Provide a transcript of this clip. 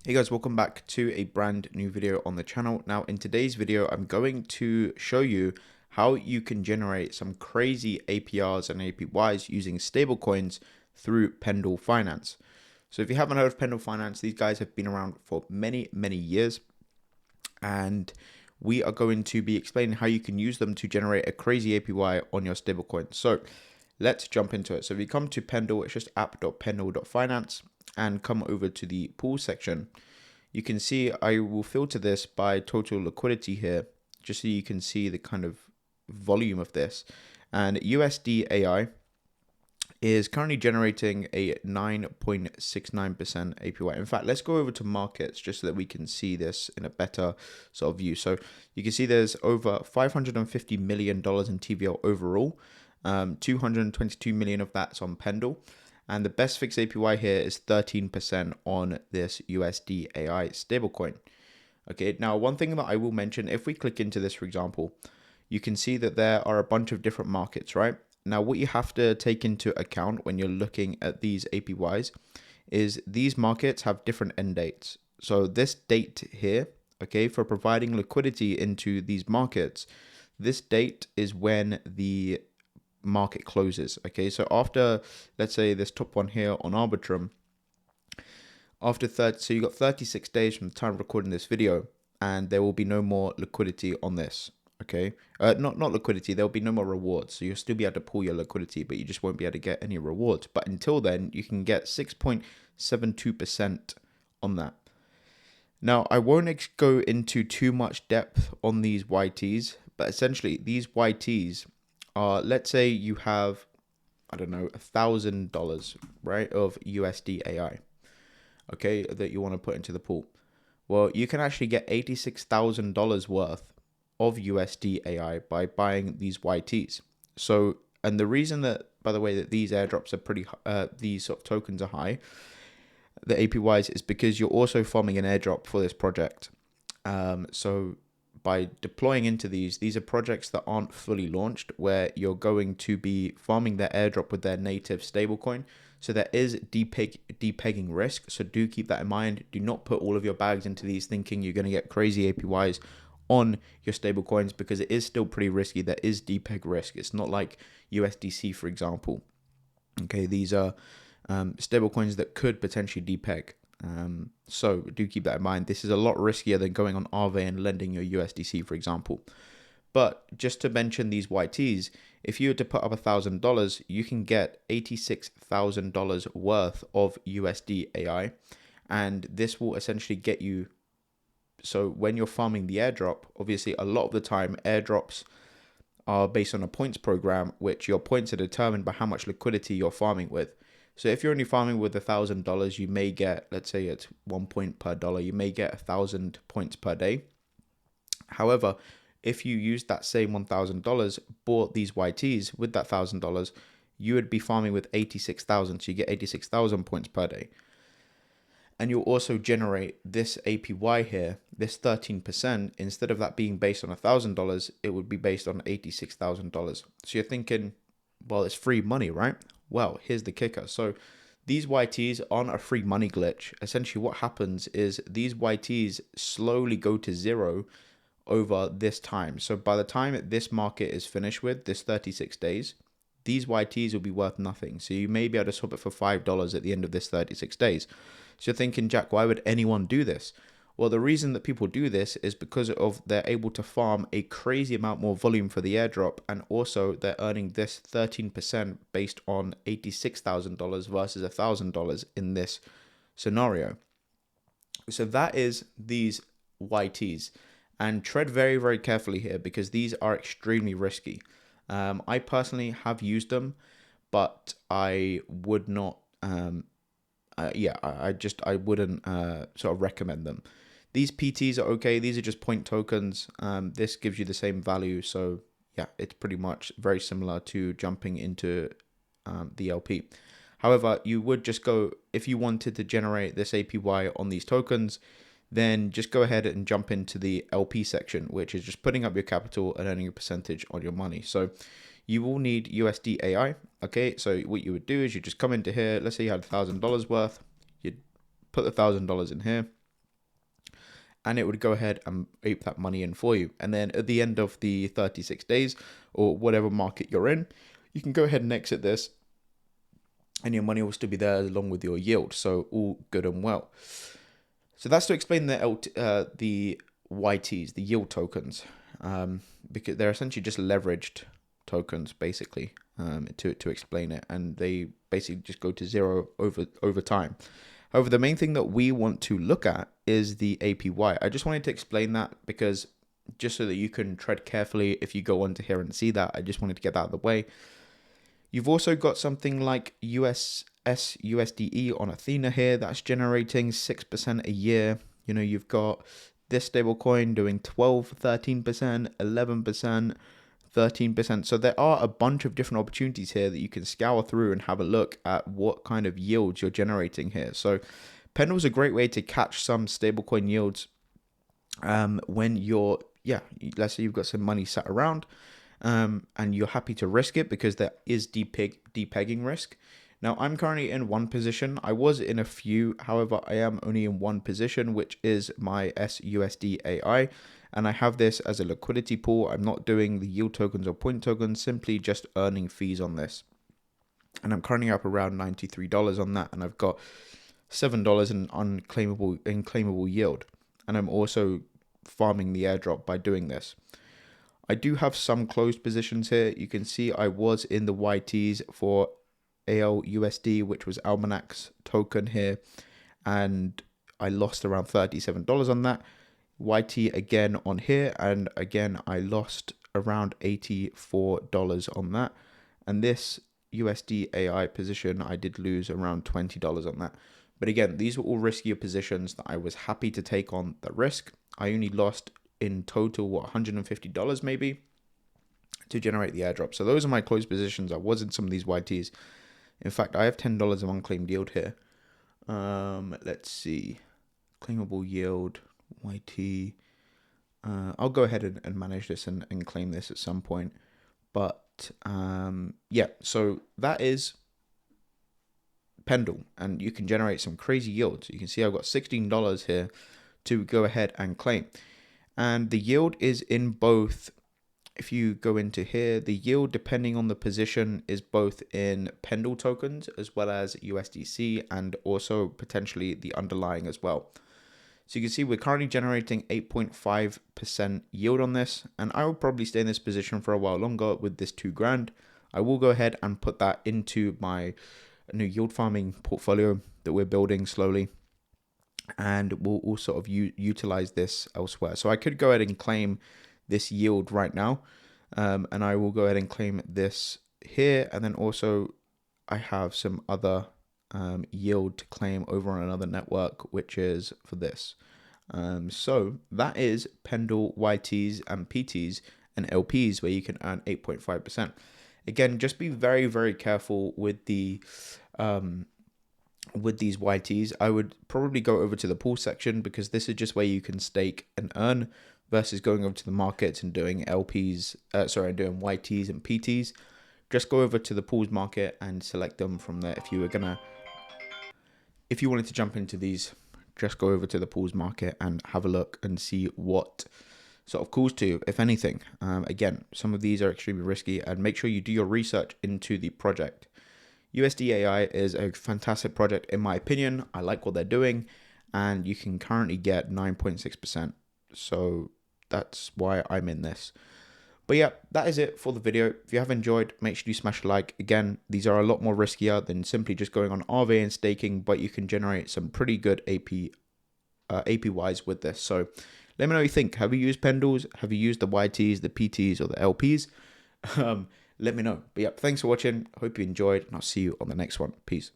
Hey guys, welcome back to a brand new video on the channel. Now in today's video, I'm going to show you how you can generate some crazy APRs and APYs using stablecoins through Pendle Finance. So if you haven't heard of Pendle Finance, these guys have been around for many years, and we are going to be explaining how you can use them to generate a crazy APY on your stablecoin. So let's jump into it. So if you come to Pendle, it's just app.pendle.finance and come over to the pool section. You can see I will filter this by total liquidity here, just so you can see the kind of volume of this. And USD AI is currently generating a 9.69% APY. In fact, let's go over to markets just so that we can see this in a better sort of view. So you can see there's over $550 million in TVL overall. 222 million of that's on Pendle. And the best fixed APY here is 13% on this USD AI stablecoin. Okay, now one thing that I will mention, if we click into this, for example, you can see that there are a bunch of different markets, right? Now, what you have to take into account when you're looking at these APYs is these markets have different end dates. So this date here, okay, for providing liquidity into these markets, this date is when the market closes. Okay, so after, let's say this top one here on Arbitrum, after 30, so you got 36 days from the time of recording this video, and there will be no more liquidity on this. Okay, not liquidity, there'll be no more rewards, so you'll still be able to pull your liquidity, but you just won't be able to get any rewards. But until then, you can get 6.72% on that. Now, I won't go into too much depth on these YTs, but essentially these YTs are, let's say you have, I don't know, $1,000, right, of USD AI, okay, that you want to put into the pool. Well, you can actually get $86,000 worth of USD AI by buying these YTs. So, and the reason that, by the way, that these airdrops are pretty, these sort of tokens are high, the APYs, is because you're also farming an airdrop for this project. So by deploying into these are projects that aren't fully launched, where you're going to be farming their airdrop with their native stablecoin. So there is depegging risk. So do keep that in mind. Do not put all of your bags into these thinking you're going to get crazy APYs on your stablecoins, because it is still pretty risky. There is depeg risk. It's not like USDC, for example. Okay, these are stablecoins that could potentially depeg. So do keep that in mind. This is a lot riskier than going on Aave and lending your USDC, for example. But just to mention these YTs, if you were to put up $1,000, you can get $86,000 worth of USD AI, and this will essentially get you. So when you're farming the airdrop, obviously a lot of the time airdrops are based on a points program, which your points are determined by how much liquidity you're farming with. So if you're only farming with $1,000, you may get, let's say it's 1 point per dollar, you may get 1,000 points per day. However, if you use that same $1,000, bought these YTs with that $1,000, you would be farming with 86,000. So you get 86,000 points per day. And you'll also generate this APY here, this 13%, instead of that being based on $1,000, it would be based on $86,000. So you're thinking, well, it's free money, right? Well, here's the kicker. So these YTs aren't a free money glitch. Essentially what happens is these YTs slowly go to zero over this time. So by the time this market is finished with, this 36 days, these YTs will be worth nothing. So you may be able to swap it for $5 at the end of this 36 days. So you're thinking, Jack, why would anyone do this? Well, the reason that people do this is because of they're able to farm a crazy amount more volume for the airdrop, and also they're earning this 13% based on $86,000 versus $1,000 in this scenario. So that is these YTs, and tread very carefully here, because these are extremely risky. I personally have used them, but I would not. I wouldn't sort of recommend them. These PTs are okay. These are just point tokens. This gives you the same value. So yeah, it's pretty much very similar to jumping into the LP. However, you would just go, if you wanted to generate this APY on these tokens, then just go ahead and jump into the LP section, which is just putting up your capital and earning a percentage on your money. So you will need USD AI. Okay, so what you would do is you just come into here. Let's say you had $1,000 worth. You'd put the $1,000 in here. and it would go ahead and ape that money in for you. And then at the end of the 36 days or whatever market you're in, you can go ahead and exit this, and your money will still be there along with your yield. So all good and well. So that's to explain the YTs, the yield tokens, because they're essentially just leveraged tokens, basically, to explain it, and they basically just go to zero over time. However, the main thing that we want to look at is the APY. I just wanted to explain that because just so that you can tread carefully if you go onto here and see that, I just wanted to get that out of the way. You've also got something like USDE on Athena here that's generating 6% a year. You know, you've got this stablecoin doing 12, 13%, 11%, 13%. So there are a bunch of different opportunities here that you can scour through and have a look at what kind of yields you're generating here. So Pendle is a great way to catch some stablecoin yields when you're, let's say you've got some money sat around and you're happy to risk it because there is depegging risk. Now, I'm currently in one position. I was in a few. However, I am only in one position, which is my SUSD AI. And I have this as a liquidity pool. I'm not doing the yield tokens or point tokens, simply just earning fees on this. And I'm currently up around $93 on that. And I've got $7 in unclaimable yield. And I'm also farming the airdrop by doing this. I do have some closed positions here. You can see I was in the YTs for ALUSD, which was Almanac's token here, and I lost around $37 on that. YT again on here, and again I lost around $84 on that. And this USD AI position, I did lose around $20 on that. But again, these were all riskier positions that I was happy to take on the risk. I only lost in total, $150 maybe to generate the airdrop. So those are my closed positions. I was in some of these YTs. In fact, I have $10 of unclaimed yield here. Let's see. Claimable yield, YT. I'll go ahead and manage this and claim this at some point. But yeah, so that is Pendle. And you can generate some crazy yields. You can see I've got $16 here to go ahead and claim. And the yield is in both, if you go into here, the yield depending on the position is both in Pendle tokens as well as USDC and also potentially the underlying as well. So you can see we're currently generating 8.5% yield on this, and I will probably stay in this position for a while longer with this $2,000. I will go ahead and put that into my new yield farming portfolio that we're building slowly. And we'll sort of utilize this elsewhere. So I could go ahead and claim this yield right now. And I will go ahead and claim this here. And then also I have some other yield to claim over on another network, which is for this. So that is Pendle YTs and PTs and LPs where you can earn 8.5%. Again, just be very, very careful with the with these YTs. I would probably go over to the pool section because this is just where you can stake and earn versus going over to the markets and doing doing YTs and PTs. Just go over to the pools market and select them from there. If you wanted to jump into these, just go over to the pools market and have a look and see what sort of calls to you, if anything. Again, some of these are extremely risky, and make sure you do your research into the project. USDAI is a fantastic project in my opinion. I like what they're doing, and you can currently get 9.6%. So that's why I'm in this. But yeah, that is it for the video. If you have enjoyed, make sure you smash a like. Again, these are a lot more riskier than simply just going on RV and staking, but you can generate some pretty good APYs with this. So let me know what you think. Have you used Pendles? Have you used the YTs, the PTs, or the LPs? Let me know. But yeah, thanks for watching. Hope you enjoyed, and I'll see you on the next one. Peace.